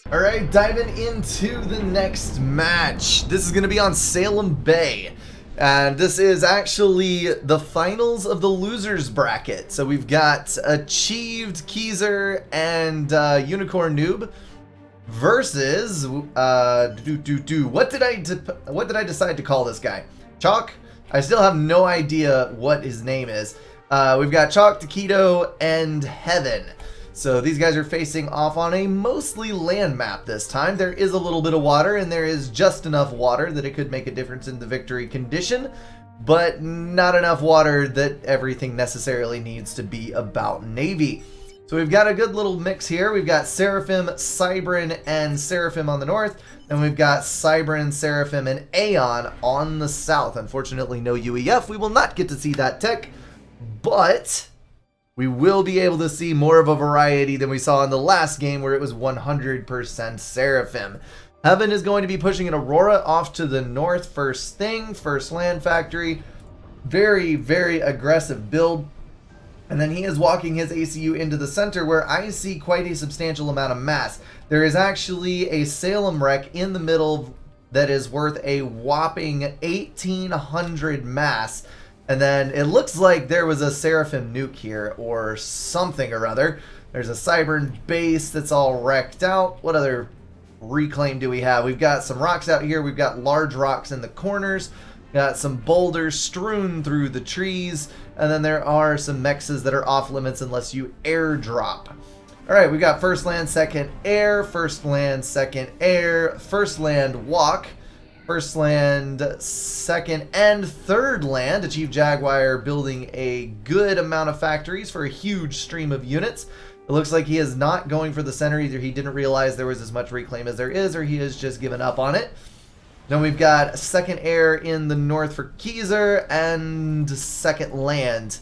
Alright, diving into the next match. This is going to be on Salem Bay. And this is actually the finals of the losers bracket. So we've got Achieved Keezer and Unicorn Noob versus what did I decide to call this guy? Chalk? I still have no idea what his name is. We've got Chalk, Taquito, and Heaven. So these guys are facing off on a mostly land map this time. There is a little bit of water, and there is just enough water that it could make a difference in the victory condition, but not enough water that everything necessarily needs to be about Navy. So we've got a good little mix here. We've got Seraphim, Cybran, and Seraphim on the north, and we've got Cybran, Seraphim, and Aeon on the south. Unfortunately, no UEF. We will not get to see that tech, but we will be able to see more of a variety than we saw in the last game where it was 100% Seraphim. Heaven is going to be pushing an Aurora off to the north first thing, first land factory. Very, very aggressive build. And then he is walking his ACU into the center where I see quite a substantial amount of mass. There is actually a Salem wreck in the middle that is worth a whopping 1,800 mass. And then it looks like there was a Seraphim nuke here or something or other. There's a Cybran base that's all wrecked out. What other reclaim do we have? We've got some rocks out here. We've got large rocks in the corners. Got some boulders strewn through the trees. And then there are some mexes that are off limits unless you airdrop. All right, we got first land, second air, first land, second air, first land walk. First land, second, and third land. Achieved Jaguar building a good amount of factories for a huge stream of units. It looks like he is not going for the center. Either he didn't realize there was as much reclaim as there is, or he has just given up on it. Then we've got second air in the north for Keezer, and second land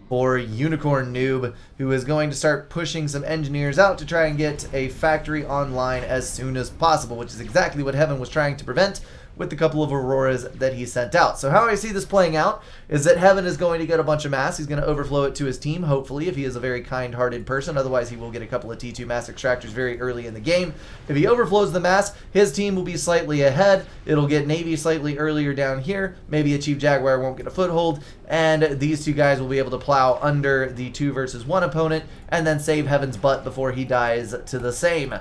for Unicorn Noob, who is going to start pushing some engineers out to try and get a factory online as soon as possible, which is exactly what Heaven was trying to prevent with the couple of Auroras that he sent out. So how I see this playing out is that Heaven is going to get a bunch of mass. He's going to overflow it to his team, hopefully, if he is a very kind-hearted person. Otherwise, he will get a couple of T2 mass extractors very early in the game. If he overflows the mass, his team will be slightly ahead. It'll get Navy slightly earlier down here. Maybe Achieved Jaguar won't get a foothold, and these two guys will be able to plow under the 2 versus 1 opponent and then save Heaven's butt before he dies to the same.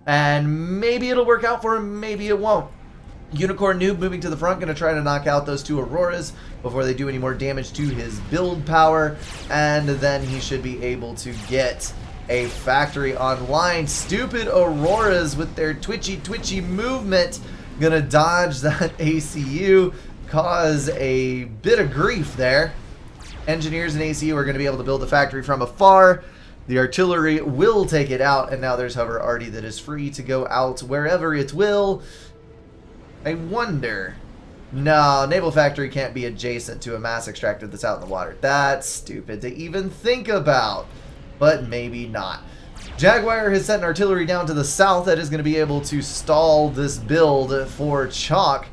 And maybe it'll work out for him, maybe it won't. Unicorn Noob moving to the front, going to try to knock out those 2 Auroras before they do any more damage to his build power, and then he should be able to get a factory online. Stupid Auroras with their twitchy movement, going to dodge that ACU, cause a bit of grief there. Engineers and ACU are going to be able to build the factory from afar. The artillery will take it out, and now there's Hover Arty that is free to go out wherever it will. I wonder. No, Naval Factory can't be adjacent to a mass extractor that's out in the water. That's stupid to even think about, but maybe not. Jaguar has sent an artillery down to the south that is going to be able to stall this build for Chalk.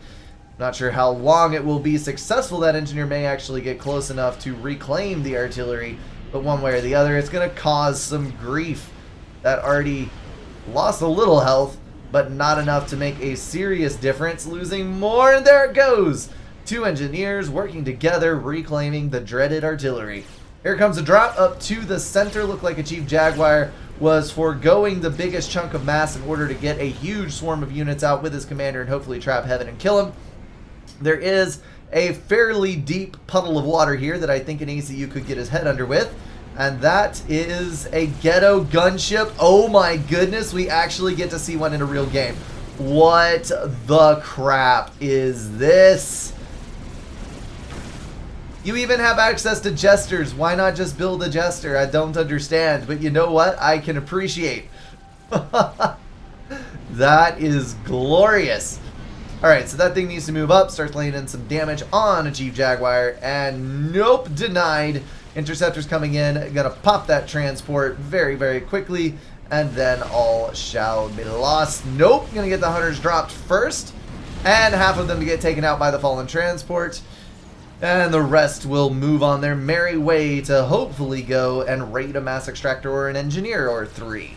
Not sure how long it will be successful. That engineer may actually get close enough to reclaim the artillery, but one way or the other, it's going to cause some grief. That Arty lost a little health, but not enough to make a serious difference, losing more, and there it goes. 2 engineers working together, reclaiming the dreaded artillery. Here comes a drop up to the center. Looked like Achieved Jaguar was foregoing the biggest chunk of mass in order to get a huge swarm of units out with his commander and hopefully trap Heaven and kill him. There is a fairly deep puddle of water here that I think an ACU could get his head under with. And that is a ghetto gunship. Oh my goodness, we actually get to see one in a real game. What the crap is this? You even have access to jesters. Why not just build a jester? I don't understand, but you know what? I can appreciate. That is glorious. Alright, so that thing needs to move up, starts laying in some damage on Achieved Jaguar, and nope, denied. Interceptors coming in, gonna pop that transport very, very quickly, and then all shall be lost. Nope, gonna get the hunters dropped first, and half of them to get taken out by the fallen transport, and the rest will move on their merry way to hopefully go and raid a mass extractor or an engineer or 3.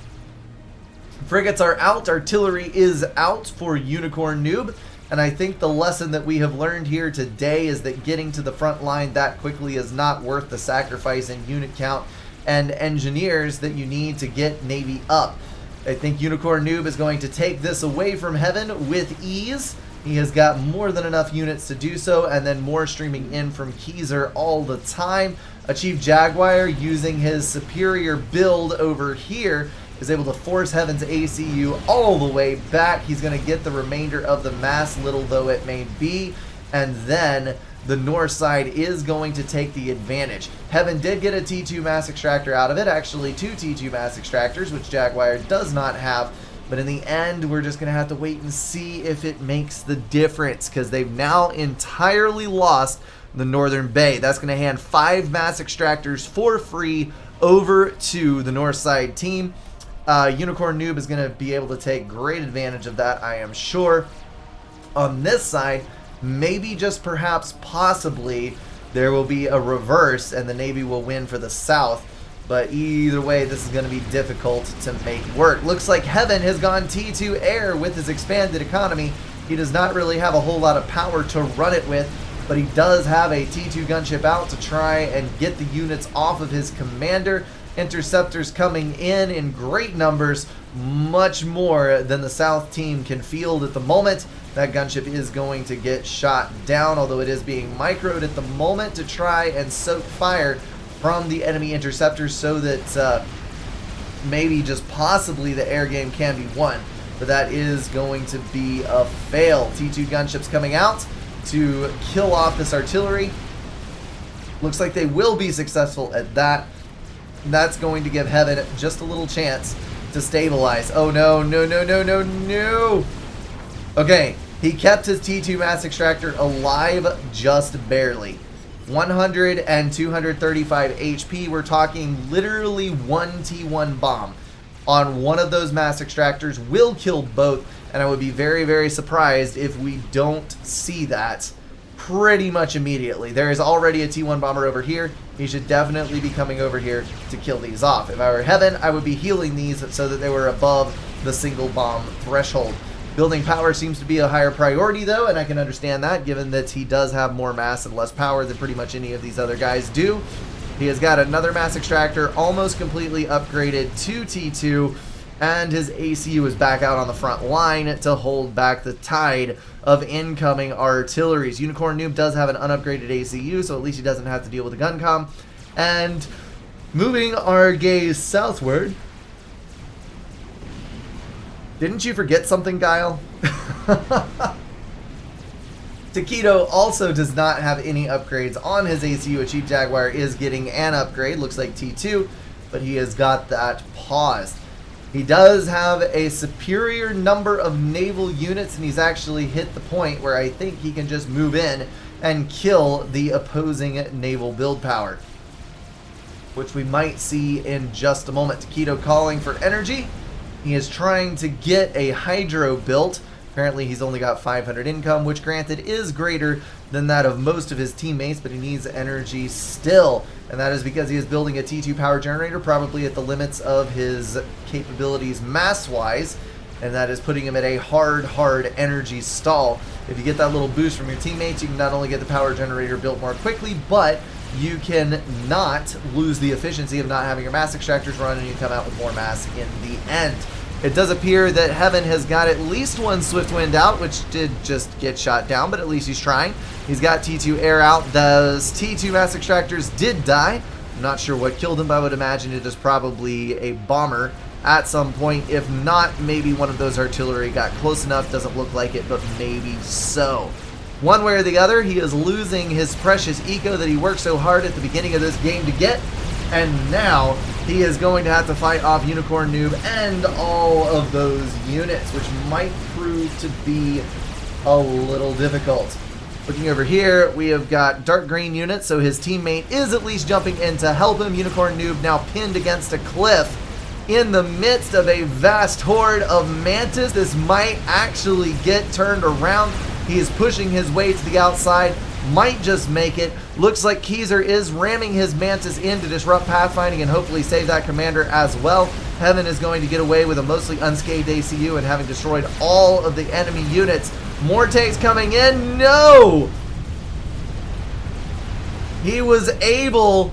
Frigates are out, artillery is out for Unicorn Noob, and I think the lesson that we have learned here today is that getting to the front line that quickly is not worth the sacrifice in unit count and engineers that you need to get Navy up. I think Unicorn Noob is going to take this away from Heaven with ease. He has got more than enough units to do so, and then more streaming in from Keyser all the time. Chief Jaguar, using his superior build over here, is able to force Heaven's ACU all the way back. He's going to get the remainder of the mass, little though it may be, and then the north side is going to take the advantage. Heaven did get a T2 mass extractor out of it, actually 2 T2 mass extractors, which Jaguar does not have, but in the end, we're just going to have to wait and see if it makes the difference, because they've now entirely lost the northern bay. That's going to hand 5 mass extractors for free over to the north side team. Unicorn Noob is going to be able to take great advantage of that, I am sure. On this side, maybe just perhaps possibly there will be a reverse and the Navy will win for the south. But either way, this is going to be difficult to make work. Looks like Heaven has gone T2 air with his expanded economy. He does not really have a whole lot of power to run it with, but he does have a T2 gunship out to try and get the units off of his commander. Interceptors coming in great numbers, much more than the south team can field at the moment. That gunship is going to get shot down, although it is being microed at the moment to try and soak fire from the enemy interceptors so that maybe just possibly the air game can be won. But that is going to be a fail. T2 gunships coming out to kill off this artillery. Looks like they will be successful at that. That's going to give Heaven just a little chance to stabilize. Oh no, no, no, no, no, no. Okay, he kept his T2 mass extractor alive just barely. 100 and 235 HP. We're talking literally one T1 bomb on one of those mass extractors will kill both, and I would be very, very surprised if we don't see that pretty much immediately. There is already a T1 bomber over here. He should definitely be coming over here to kill these off. If I were Heaven, I would be healing these so that they were above the single bomb threshold. Building power seems to be a higher priority though, and I can understand that given that he does have more mass and less power than pretty much any of these other guys do. He has got another mass extractor almost completely upgraded to T2, and his ACU is back out on the front line to hold back the tide of incoming artilleries. Unicorn Noob does have an unupgraded ACU, so at least he doesn't have to deal with the gun comm. And moving our gaze southward. Didn't you forget something, Guile? Taquito also does not have any upgrades on his ACU. A Chief Jaguar is getting an upgrade, looks like T2, but he has got that paused. He does have a superior number of naval units, and he's actually hit the point where I think he can just move in and kill the opposing naval build power, which we might see in just a moment. Taquito calling for energy. He is trying to get a hydro built. Apparently he's only got 500 income, which granted is greater than that of most of his teammates, but he needs energy still. And that is because he is building a T2 power generator, probably at the limits of his capabilities mass-wise, and that is putting him at a hard energy stall. If you get that little boost from your teammates, you can not only get the power generator built more quickly, but you can not lose the efficiency of not having your mass extractors run, and you come out with more mass in the end. It does appear that Heaven has got at least one Swiftwind out, which did just get shot down, but at least he's trying. He's got T2 air out. Those T2 mass extractors did die. I'm not sure what killed him, but I would imagine it is probably a bomber at some point. If not, maybe one of those artillery got close enough. Doesn't look like it, but maybe so. One way or the other, he is losing his precious eco that he worked so hard at the beginning of this game to get. And now he is going to have to fight off Unicorn Noob and all of those units, which might prove to be a little difficult. Looking over here, we have got dark green units, so his teammate is at least jumping in to help him. Unicorn Noob now pinned against a cliff in the midst of a vast horde of Mantis. This might actually get turned around. He is pushing his way to the outside. might just make it. Looks like Keyser is ramming his Mantis in to disrupt pathfinding and hopefully save that commander as well. Heaven is going to get away with a mostly unscathed ACU and having destroyed all of the enemy units. More tanks coming in. No! He was able...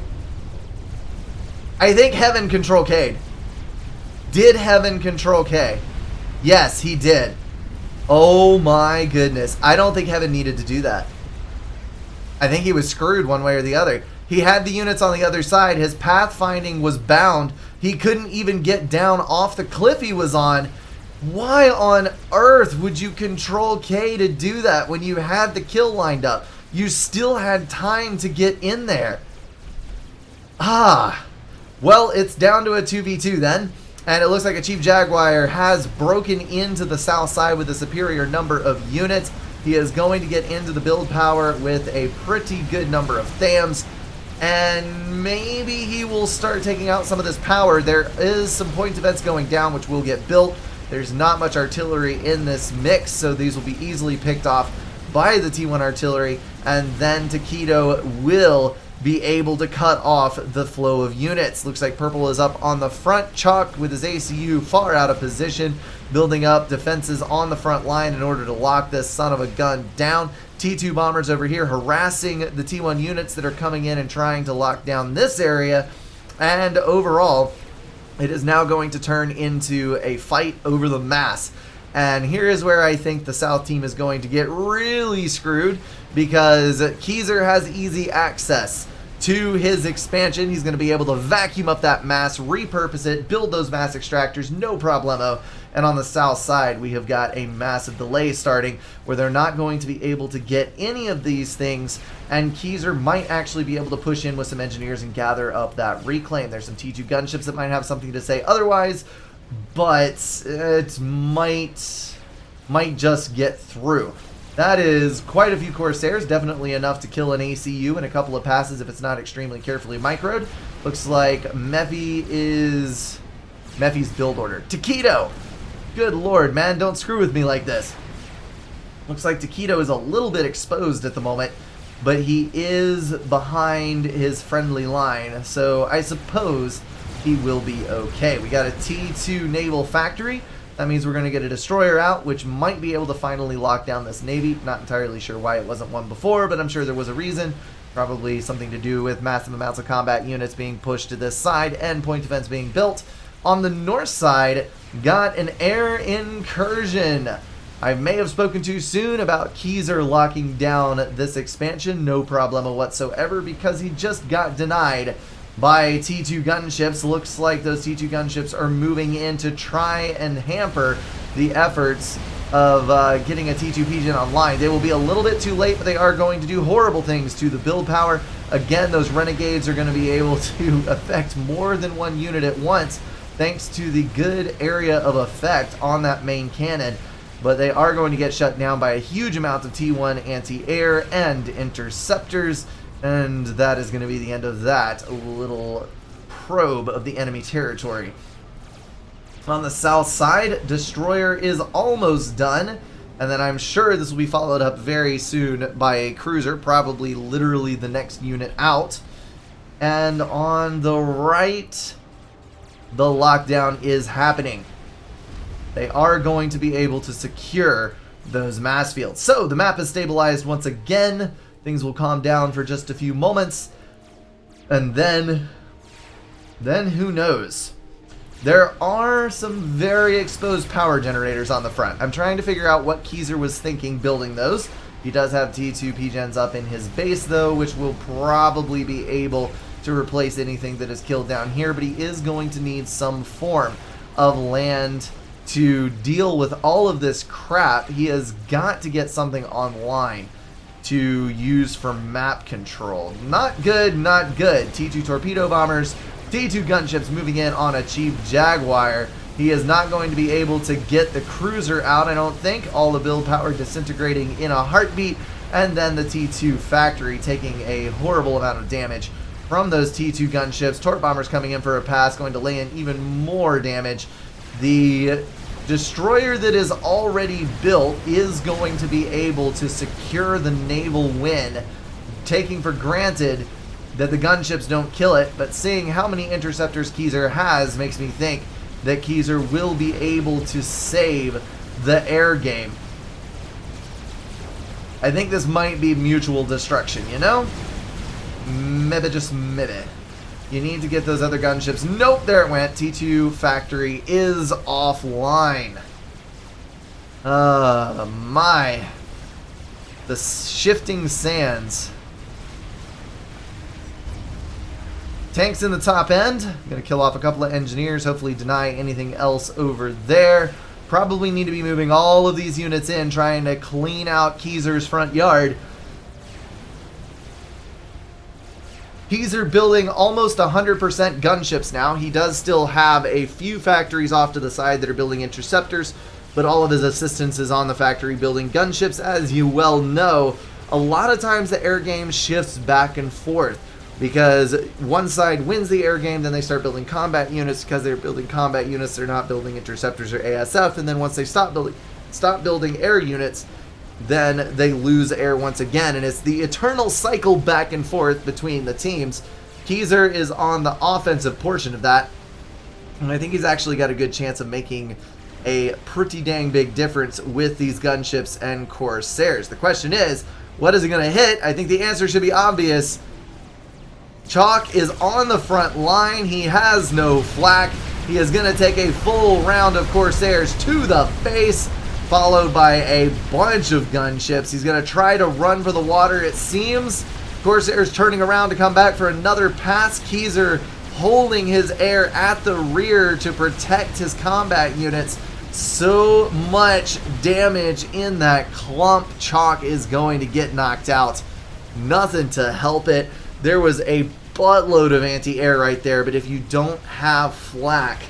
I think Heaven control K'd. Did Heaven control K? Yes, he did. Oh my goodness. I don't think Heaven needed to do that. I think he was screwed one way or the other. He had the units on the other side. His pathfinding was bound. He couldn't even get down off the cliff he was on. Why on earth would you control K to do that when you had the kill lined up? You still had time to get in there. Well, it's down to a 2v2 then. And it looks like a Chief Jaguar has broken into the south side with a superior number of units. He is going to get into the build power with a pretty good number of THAMs. And maybe he will start taking out some of this power. There is some point defense going down, which will get built. There's not much artillery in this mix, so these will be easily picked off by the T1 artillery. And then Taquito will be able to cut off the flow of units. Looks like Purple is up on the front, Chalk with his ACU far out of position, building up defenses on the front line in order to lock this son of a gun down. T2 bombers over here harassing the T1 units that are coming in and trying to lock down this area. And overall, it is now going to turn into a fight over the mass. And here is where I think the South team is going to get really screwed, because Keyser has easy access to his expansion. He's going to be able to vacuum up that mass, repurpose it, build those mass extractors, no problemo. And on the south side, we have got a massive delay starting where they're not going to be able to get any of these things, and Keyser might actually be able to push in with some engineers and gather up that reclaim. There's some T2 gunships that might have something to say otherwise, but it might just get through. That is quite a few Corsairs, definitely enough to kill an ACU in a couple of passes if it's not extremely carefully microed. Looks like Mephi's build order. Taquito! Good lord, man, don't screw with me like this. Looks like Taquito is a little bit exposed at the moment, but he is behind his friendly line, so I suppose he will be okay. We got a T2 naval factory. That means we're going to get a destroyer out, which might be able to finally lock down this navy. Not entirely sure why it wasn't one before, but I'm sure there was a reason. Probably something to do with massive amounts of combat units being pushed to this side and point defense being built. On the north side, got an air incursion. I may have spoken too soon about Keyser locking down this expansion. No problemo whatsoever, because he just got denied by T2 gunships. Looks like those T2 gunships are moving in to try and hamper the efforts of getting a T2 Pigeon online. They will be a little bit too late, but they are going to do horrible things to the build power. Again, those Renegades are going to be able to affect more than one unit at once, thanks to the good area of effect on that main cannon. But they are going to get shut down by a huge amount of T1 anti-air and interceptors. And that is going to be the end of that little probe of the enemy territory. On the south side, Destroyer is almost done. And then I'm sure this will be followed up very soon by a cruiser, probably literally the next unit out. And on the right, the lockdown is happening. They are going to be able to secure those mass fields. So the map is stabilized once again. Things will calm down for just a few moments, and then who knows? There are some very exposed power generators on the front. I'm trying to figure out what Keyser was thinking building those. He does have T2 P-Gens up in his base though, which will probably be able to replace anything that is killed down here, but he is going to need some form of land to deal with all of this crap. He has got to get something online to use for map control. Not good, not good. T2 torpedo bombers, T2 gunships moving in on a Chief Jaguar. He is not going to be able to get the cruiser out, I don't think. All the build power disintegrating in a heartbeat, and then the T2 factory taking a horrible amount of damage from those T2 gunships. Torp bombers coming in for a pass, going to lay in even more damage. The destroyer that is already built is going to be able to secure the naval win taking for granted that the gunships don't kill it, but seeing how many interceptors Keyser has makes me think that Keyser will be able to save the air game. I think this might be mutual destruction, you know? Maybe, just maybe. You need to get those other gunships. Nope, there it went. T2 factory is offline. My. The shifting sands. Tanks in the top end. I'm going to kill off a couple of engineers, hopefully deny anything else over there. Probably need to be moving all of these units in, trying to clean out Keyser's front yard. Keyser building almost 100% gunships now. He does still have a few factories off to the side that are building interceptors, but all of his assistance is on the factory building gunships. As you well know, a lot of times the air game shifts back and forth, because one side wins the air game, then they start building combat units. Because they're building combat units, they're not building interceptors or ASF, and then once they stop building air units, then they lose air once again, and it's the eternal cycle back and forth between the teams. Keyser is on the offensive portion of that, and I think he's actually got a good chance of making a pretty dang big difference with these gunships and Corsairs. The question is, what is he going to hit? I think the answer should be obvious. Chalk is on the front line. He has no flak. He is going to take a full round of Corsairs to the face, followed by a bunch of gunships. He's going to try to run for the water, it seems. Corsairs turning around to come back for another pass. Keyser holding his air at the rear to protect his combat units. So much damage in that clump. Chalk is going to get knocked out. Nothing to help it. There was a buttload of anti-air right there, but if you don't have flak,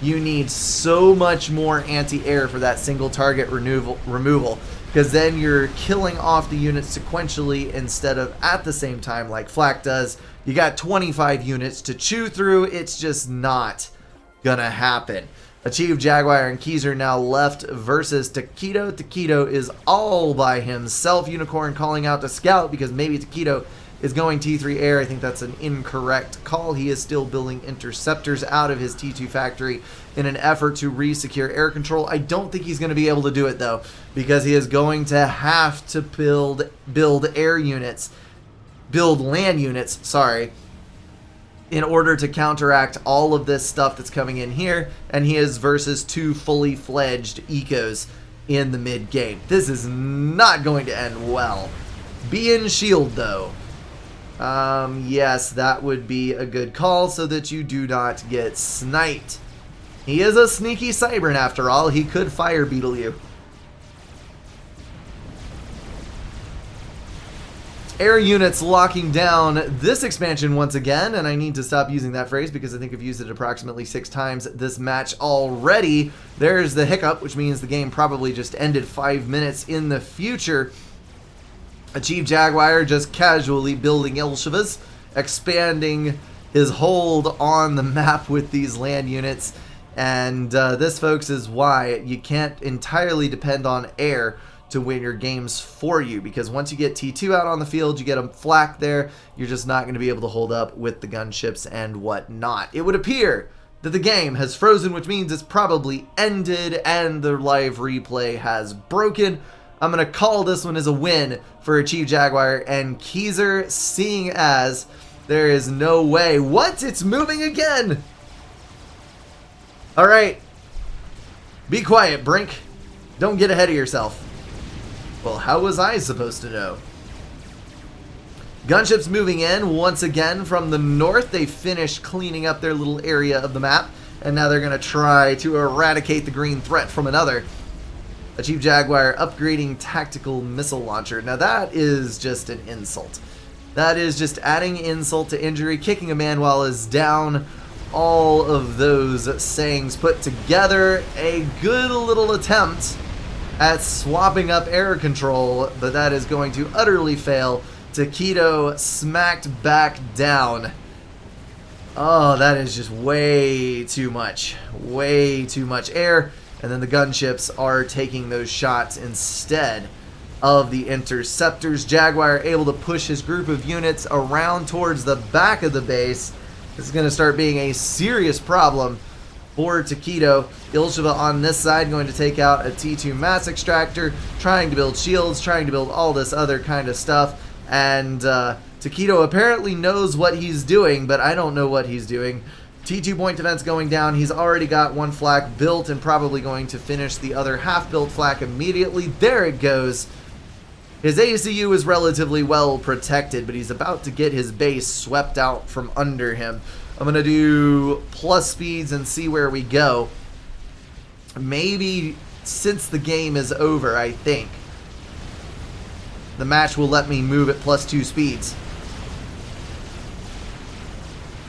you need so much more anti-air for that single target removal, because then you're killing off the units sequentially instead of at the same time like flak does. You got 25 units to chew through. It's just not gonna happen. Achieve Jaguar and Keyser now left versus Taquito. Taquito is all by himself. Unicorn calling out to Scout because maybe Taquito is going T3 air. I think that's an incorrect call. He is still building interceptors out of his T2 factory in an effort to re-secure air control. I don't think he's going to be able to do it though, because he is going to have to build air units, build land units, sorry, in order to counteract all of this stuff that's coming in here. And he is versus two fully fledged ecos in the mid game. This is not going to end well. Be in shield though. Yes, that would be a good call so that you do not get sniped. He is a sneaky Cybern after all. He could fire beetle you. Air units locking down this expansion once again, and I need to stop using that phrase because I think I've used it approximately 6 times this match already. There's the hiccup, which means the game probably just ended 5 minutes in the future. Achieve Jaguar just casually building Elshevas, expanding his hold on the map with these land units. And this, folks, is why you can't entirely depend on air to win your games for you, because once you get T2 out on the field, you get a flak there, you're just not going to be able to hold up with the gunships and whatnot. It would appear that the game has frozen, which means it's probably ended and the live replay has broken. I'm going to call this one as a win for Achieve Jaguar and Keyser, seeing as there is no way. What? It's moving again! Alright. Be quiet, Brink. Don't get ahead of yourself. Well, how was I supposed to know? Gunships moving in once again from the north. They finished cleaning up their little area of the map, and now they're going to try to eradicate the green threat from another. Achieve Jaguar upgrading tactical missile launcher. Now that is just an insult. That is just adding insult to injury, kicking a man while is down. All of those sayings put together, a good little attempt at swapping up air control, but that is going to utterly fail. Taquito smacked back down. Oh, that is just way too much. Way too much air. And then the gunships are taking those shots instead. of the interceptors. Jaguar able to push his group of units around towards the back of the base. This is going to start being a serious problem for Taquito. Ilsheva on this side going to take out a T2 mass extractor, trying to build shields, trying to build all this other kind of stuff. And Taquito apparently knows what he's doing, but I don't know what he's doing. T2 point defense going down. He's already got one flak built and probably going to finish the other half-built flak immediately. There it goes. His ACU is relatively well protected, but he's about to get his base swept out from under him. I'm going to do plus speeds and see where we go. Maybe since the game is over, I think the match will let me move at +2 speeds.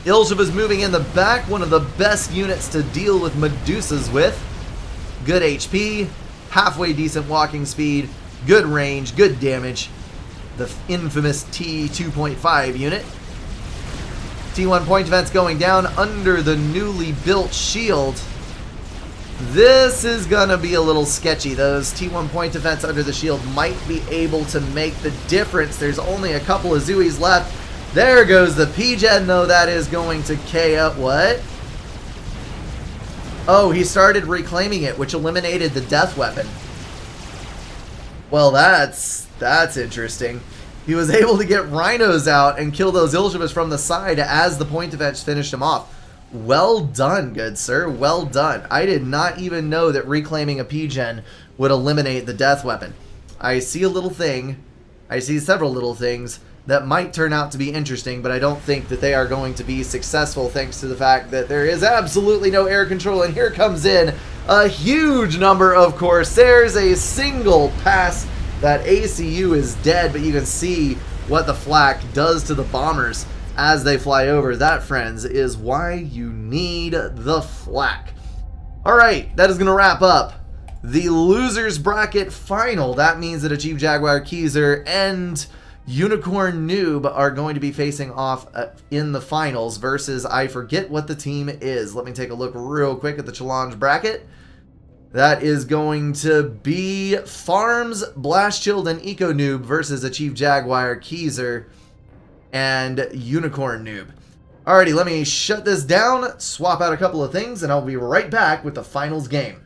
Ilsheva's moving in the back, one of the best units to deal with Medusas with. Good HP, halfway decent walking speed, good range, good damage. The infamous T2.5 unit. T1 point defense going down under the newly built shield. This is gonna be a little sketchy. Those T1 point defense under the shield might be able to make the difference. There's only a couple of Zuis left. There goes the PGen, though. That is going to KO. What? Oh, he started reclaiming it, which eliminated the death weapon. Well, that's interesting. He was able to get rhinos out and kill those Ilshevas from the side as the point defense finished him off. Well done, good sir. Well done. I did not even know that reclaiming a PGen would eliminate the death weapon. I see a little thing. I see several little things that might turn out to be interesting, but I don't think that they are going to be successful thanks to the fact that there is absolutely no air control. And here comes in a huge number of Corsairs. A single pass. That ACU is dead, but you can see what the flak does to the bombers as they fly over. That, friends, is why you need the flak. Alright, that is going to wrap up the losers bracket final. That means that Achieve Jaguar Keyser and Unicorn Noob are going to be facing off in the finals versus, I forget what the team is. Let me take a look real quick at the challenge bracket. That is going to be Farms, Blast Shield, and Eco Noob versus Achieve Jaguar Keyser and Unicorn Noob. Alrighty, let me shut this down, swap out a couple of things, and I'll be right back with the finals game.